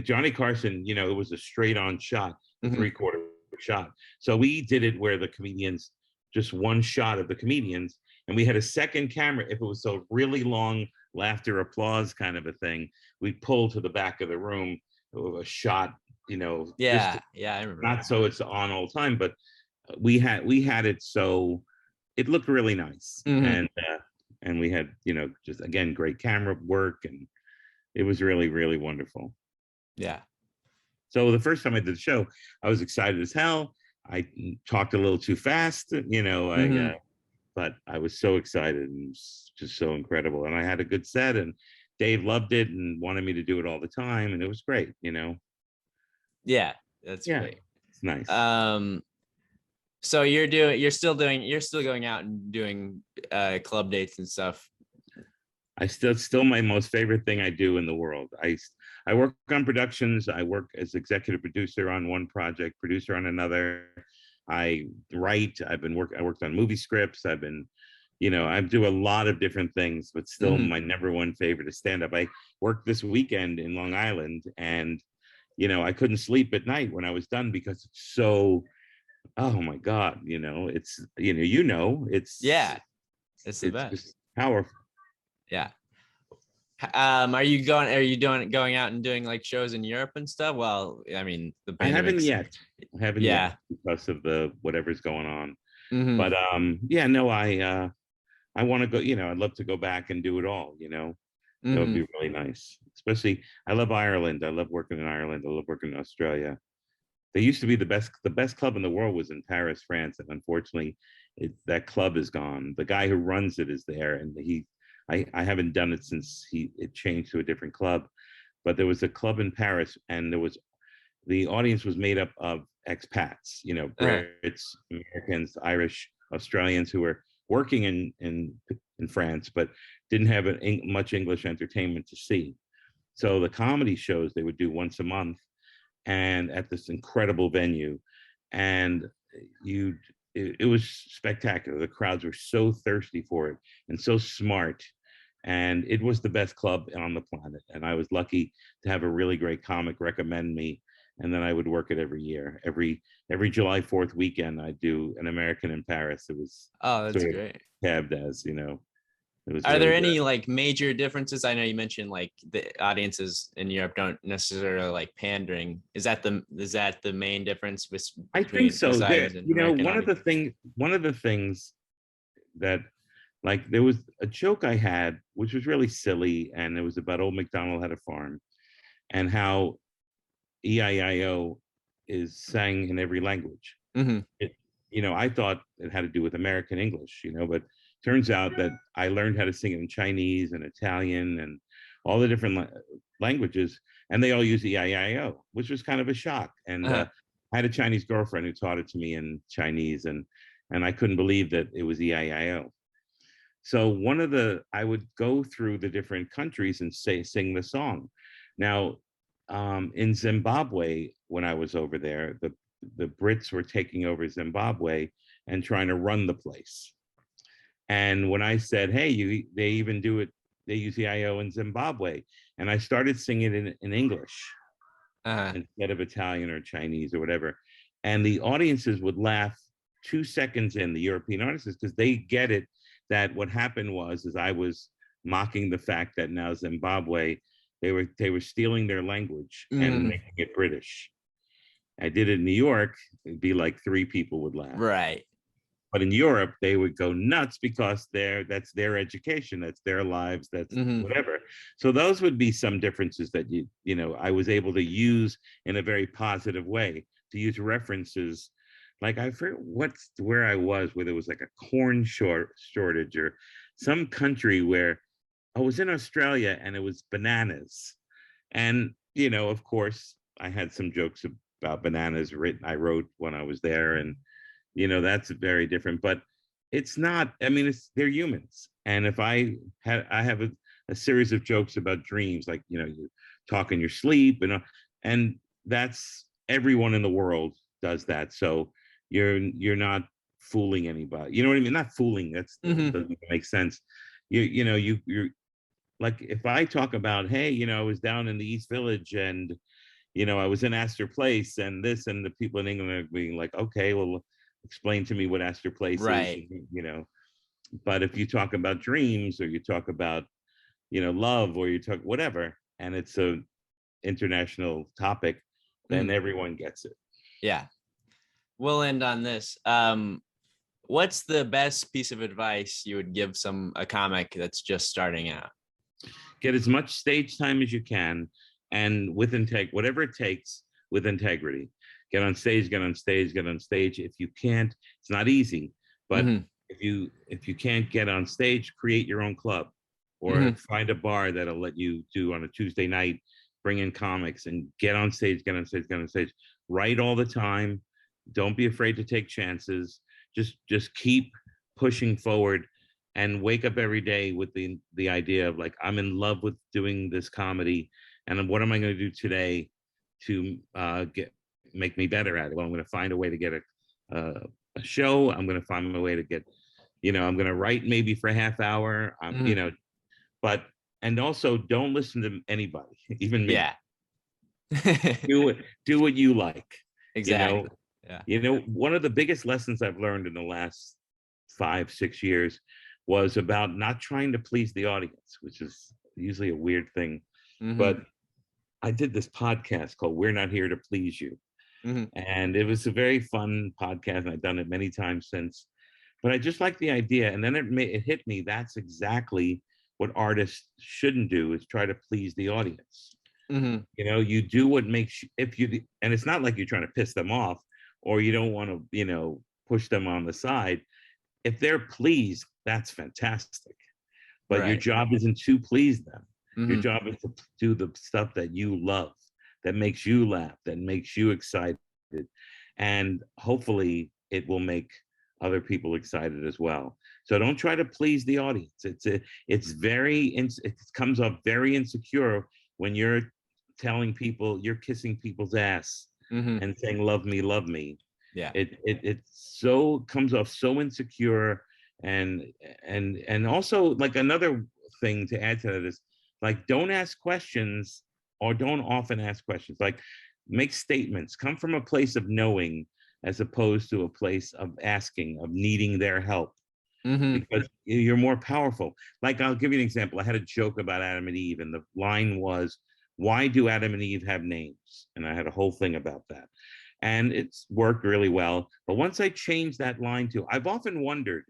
Johnny Carson, it was a straight on shot, a Mhm. 3/4 shot. So we did it where the comedians, just one shot of the comedians, and we had a second camera. If it was a really long laughter applause kind of a thing, we pull to the back of the room, a shot, just Yeah, I remember not that. so it's on all the time, but we had it so it looked really nice. Mhm. And we had, just again, great camera work, and it was really, really wonderful. Yeah. So the first time I did the show, I was excited as hell. I talked a little too fast, Mhm. but I was so excited, and it was just so incredible. And I had a good set, and Dave loved it and wanted me to do it all the time, and it was great. Yeah, that's Yeah, great. it's nice. So you're still going out and doing club dates and stuff. It's still my most favorite thing I do in the world. I work on productions. I work as executive producer on one project, producer on another. I write. I worked on movie scripts. I do a lot of different things, but still Mhm. my number one favorite is stand up. I worked this weekend in Long Island, and I couldn't sleep at night when I was done because it's so, oh my God, Yeah, it's the it's best. just powerful. Yeah. Are you going out and doing like shows in Europe and stuff? Well, I mean, the I haven't pandemic's. yet. I haven't yet Yeah. because of the whatever's going on. Hmm. But yeah, no, I want to go, I'd love to go back and do it all. That would Hmm. be really nice. Especially I love Ireland. I love working in Ireland. I love working in Australia. They used to be the best club in the world was in Paris, France, and unfortunately that club is gone. The guy who runs it is there, and I haven't done it since it changed to a different club. But there was a club in Paris, and the audience was made up of expats, Uh-huh. Brits, Americans, Irish, Australians who were working in France, but didn't have much English entertainment to see. So the comedy shows they would do once a month, and at this incredible venue, and you, it was spectacular. The crowds were so thirsty for it and so smart. And it was the best club on the planet. And I was lucky to have a really great comic recommend me, and then I would work it every year. Every July 4th weekend, I do an American in Paris. It was Oh, that's sort of great. tabbed as, it was Are there really good. any like major differences? I know you mentioned like the audiences in Europe don't necessarily like pandering. Is that the main difference I think between so. this There, audience and American audience? one of the things that, like, there was a joke I had which was really silly, and it was about old MacDonald had a farm, and how EIIO is sang in every language. Hmm. It, I thought it had to do with American English, but turns out that I learned how to sing it in Chinese and Italian and all the different languages, and they all use EIIO, which was kind of a shock. And Uh-huh. I had a Chinese girlfriend who taught it to me in Chinese, and I couldn't believe that it was EIIO. So I would go through the different countries and sing the song. Now, in Zimbabwe, when I was over there, the Brits were taking over Zimbabwe and trying to run the place. And when I said, "Hey, they even do it, they use the IO in Zimbabwe," and I started singing it in English Uh-huh. instead of Italian or Chinese or whatever, and the audiences would laugh 2 seconds in, the European audiences, because they get it that what happened was is I was mocking the fact that now Zimbabwe, they were stealing their language and Hmm. making it British. I did it in New York, it'd be like 3 people would laugh. Right. But in Europe, they would go nuts because that's their education, that's their lives, that's Hmm. whatever. So those would be some differences that I was able to use in a very positive way, to use references. Like I forget where I was, where there was like a corn shortage, or some country where I was in Australia and it was bananas. And, of course, I had some jokes about bananas I wrote when I was there. And, that's very different. But it's not, I mean, they're humans. And if I have a series of jokes about dreams, like, you talk in your sleep, and that's, everyone in the world does that. So you're not fooling anybody. You know what I mean? Not fooling. Mhm. Doesn't make sense. You're like, if I talk about, hey, I was down in the East Village and I was in Astor Place and this, and the people in England are being like, okay, well, explain to me what Astor Place is, Right. But if you talk about dreams, or you talk about, love, or you talk whatever, and it's a international topic, then Mhm. everyone gets it. Yeah. We'll end on this. What's the best piece of advice you would give a comic that's just starting out? Get as much stage time as you can, and with whatever it takes, with integrity. Get on stage, get on stage, get on stage. If you can't, it's not easy, but Mhm. if you can't get on stage, create your own club, or Mhm. find a bar that'll let you do on a Tuesday night, bring in comics and get on stage, get on stage, get on stage. Write all the time. Don't be afraid to take chances. Just keep pushing forward, and wake up every day with the idea of, like, I'm in love with doing this comedy, and what am I going to do today to make me better at it? Well, I'm going to find a way to get a show. I'm going to find a way to get, I'm going to write maybe for a half hour. Mhm. But, and also, don't listen to anybody, even me. Yeah. Do what you like. Exactly. Yeah. One of the biggest lessons I've learned in the last 5-6 years was about not trying to please the audience, which is usually a weird thing. Mhm. But I did this podcast called We're Not Here to Please You. Mhm. And it was a very fun podcast, and I've done it many times since. But I just like the idea. And then it hit me. That's exactly what artists shouldn't do, is try to please the audience. Mhm. You do what makes you, and it's not like you're trying to piss them off, or you don't want to, push them on the side. If they're pleased, that's fantastic. But your Right. job isn't to please them. Your Mhm. job is to do the stuff that you love, that makes you laugh, that makes you excited. And hopefully it will make other people excited as well. So don't try to please the audience. It comes off very insecure when you're telling people, you're kissing people's ass Mhm. and saying, love me, love me. Yeah. It so comes off so insecure. And also, like, another thing to add to that is, like, don't ask questions, or don't often ask questions. Like, make statements, come from a place of knowing, as opposed to a place of asking, of needing their help, Mhm. because you're more powerful. Like, I'll give you an example. I had a joke about Adam and Eve, and the line was, why do Adam and Eve have names? And I had a whole thing about that. And it's worked really well. But once I changed that line to, I've often wondered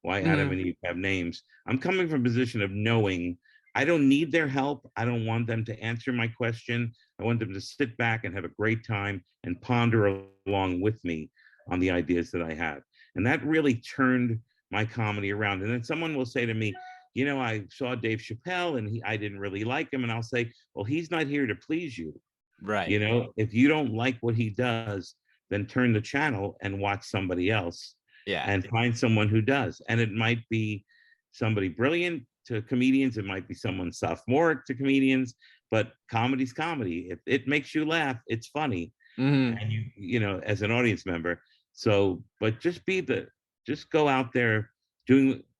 why Adam Mhm. and Eve have names. I'm coming from a position of knowing I don't need their help. I don't want them to answer my question. I want them to sit back and have a great time and ponder along with me on the ideas that I have. And that really turned my comedy around. And then someone will say to me, I saw Dave Chappelle and I didn't really like him. And I'll say, well, he's not here to please you. Right. If you don't like what he does, then turn the channel and watch somebody else, Yeah. and find someone who does. And it might be somebody brilliant to comedians, it might be someone sophomoric to comedians, but comedy's comedy. If it makes you laugh, it's funny. Mhm. And as an audience member. So, but just go out there,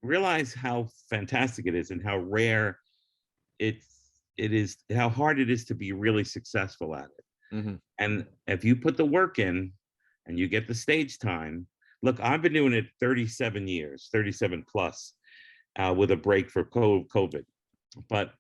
realize how fantastic it is, and how rare it is, how hard it is to be really successful at it. Mhm. And if you put the work in and you get the stage time, look, I've been doing it 37 years, 37 plus, with a break for COVID. But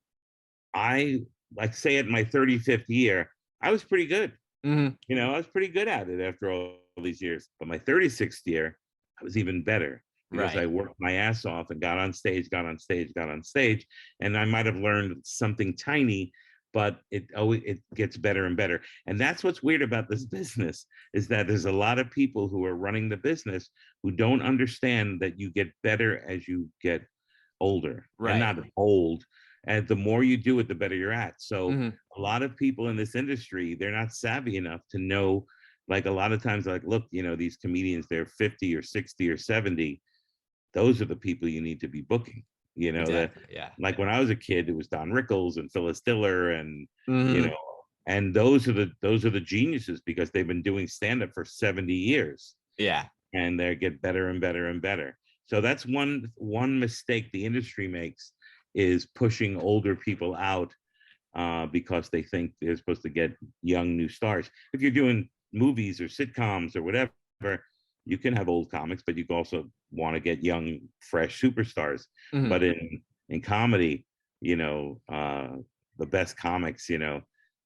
like, say, at my 35th year, I was pretty good. Mhm. I was pretty good at it after all these years. But my 36th year, I was even better, because I Right. worked my ass off and got on stage, got on stage, got on stage. And I might have learned something tiny, but it gets better and better. And that's what's weird about this business, is that there's a lot of people who are running the business who don't understand that you get better as you get older, and Right. not old. And the more you do it, the better you're at. So Mhm. a lot of people in this industry, they're not savvy enough to know. Like, a lot of times, like, look, these comedians, they're 50 or 60 or 70. those are the people you need to be booking. You know, Exactly. Yeah. like when I was a kid, it was Don Rickles and Phyllis Diller, and you Mhm. know, and those are the geniuses because they've been doing stand up for 70 years, Yeah. and they get better and better and better. So that's one mistake the industry makes, is pushing older people out because they think they're supposed to get young new stars. If you're doing movies or sitcoms or whatever, you can have old comics, but you can also want to get young, fresh superstars. Mhm. But in comedy, you know, the best comics, you know,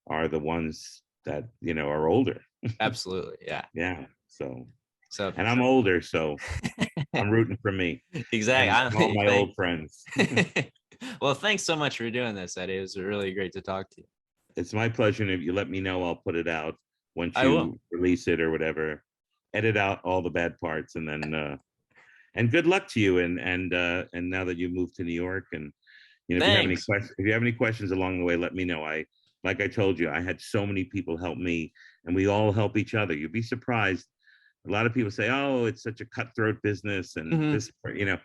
are the ones that, you know, are older. Absolutely. Yeah. Yeah. So, So and I'm older, so I'm rooting for me and all my old friends. Well, thanks so much for doing this, Eddie. It was really great to talk to you. It's my pleasure. And if you let me know, I'll put it out once I will. you release it or whatever. Edit out all the bad parts, and then and good luck to you. And now that you moved to New York, and you know, Thanks. if you have any questions along the way, let me know. Like I told you, I had so many people help me, and we all help each other. You'd be surprised. A lot of people say, "Oh, it's such a cutthroat business," and Mhm. this, you know,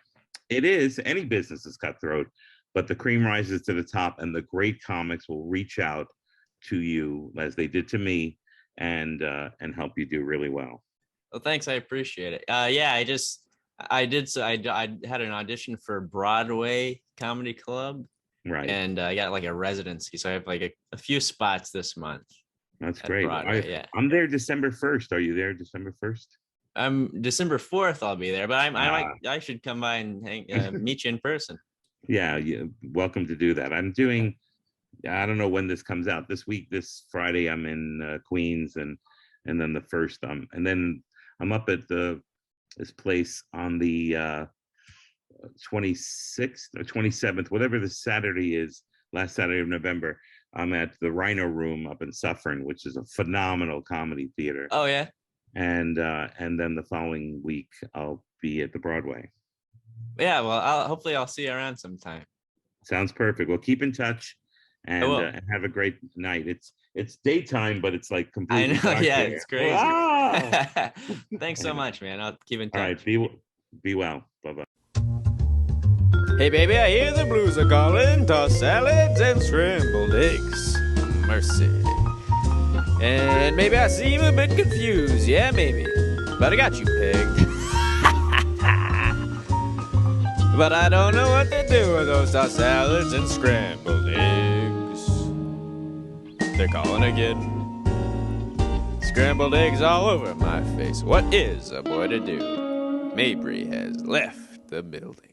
it is. Any business is cutthroat, but the cream rises to the top, and the great comics will reach out to you as they did to me, and help you do really well. Well, thanks. I appreciate it. Yeah, I had an audition for Broadway Comedy Club, Right. and I got like a residency. So I have like a few spots this month That's at great. Broadway. Yeah. I'm there December 1st. Are you there December 1st? December 4th, I'll be there, but Ah. I should come by and meet you in person. Yeah, welcome to do that. I'm doing, I don't know when this comes out. This Friday, I'm in Queens, and then the first, and then I'm up at this place on the 26th or 27th, whatever the Saturday is, last Saturday of November. I'm at the Rhino Room up in Suffern, which is a phenomenal comedy theater. Oh yeah. And then the following week I'll be at the Broadway. Yeah, well, hopefully I'll see you around sometime. Sounds perfect. Well, keep in touch, and have a great night. It's daytime, but it's like completely I know. dark Yeah, here. it's crazy. Ah! Thanks so much, man. I'll keep in touch. All right, be well. Bye-bye. Hey baby, I hear the blues are calling. Tossed salads and scrambled eggs. Mercy. And maybe I seem a bit confused. Yeah, maybe. But I got you pegged. But I don't know what to do with those tossed salads and scrambled eggs. They're calling again. Scrambled eggs all over my face. What is a boy to do? Mabry has left the building.